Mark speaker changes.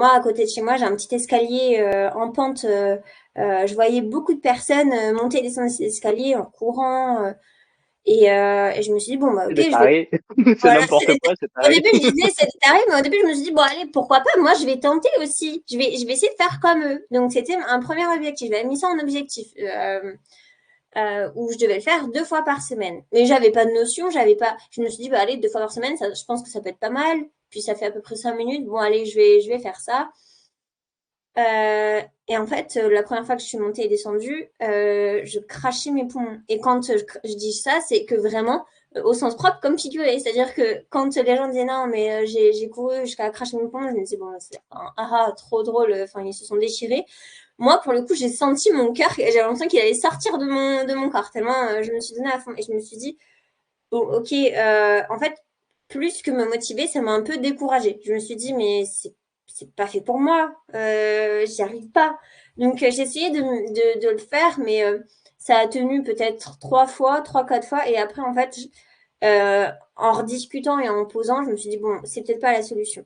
Speaker 1: moi, à côté de chez moi, j'ai un petit escalier en pente. Je voyais beaucoup de personnes monter et descendre ces escaliers en courant. Et je me suis dit, bon, bah,
Speaker 2: C'est
Speaker 1: ok,
Speaker 2: des
Speaker 1: je vais.
Speaker 2: tarés. C'est
Speaker 1: Voilà,
Speaker 2: n'importe quoi, c'est
Speaker 1: au
Speaker 2: taré.
Speaker 1: début, je me disais, c'est taré, mais au début, je me suis dit, bon, allez, pourquoi pas, moi, je vais tenter aussi. Je vais essayer de faire comme eux. Donc, c'était un premier objectif. J'avais mis ça en objectif. Où je devais le faire 2 fois par semaine. Mais j'avais pas de notion, j'avais pas. Je me suis dit, bah allez, 2 fois par semaine, ça, je pense que ça peut être pas mal. Puis ça fait à peu près 5 minutes. Bon, allez, je vais faire ça. Et en fait, la première fois que je suis montée et descendue, je crachais mes poumons. Et quand je dis ça, c'est que vraiment, au sens propre comme figuré. C'est-à-dire que quand les gens disaient non, mais j'ai couru jusqu'à cracher mes poumons, je me disais, bon, c'est un aha, trop drôle. Enfin, ils se sont déchirés. Moi, pour le coup, j'ai senti mon cœur, j'avais l'impression qu'il allait sortir de mon corps, tellement je me suis donnée à fond. Et je me suis dit, bon, ok, en fait, plus que me motiver, ça m'a un peu découragée. Je me suis dit, mais c'est pas fait pour moi, j'y arrive pas. Donc, j'ai essayé de le faire, mais ça a tenu peut-être 3 fois, 3, 4 fois. Et après, en fait, en rediscutant et en posant, je me suis dit, bon, c'est peut-être pas la solution.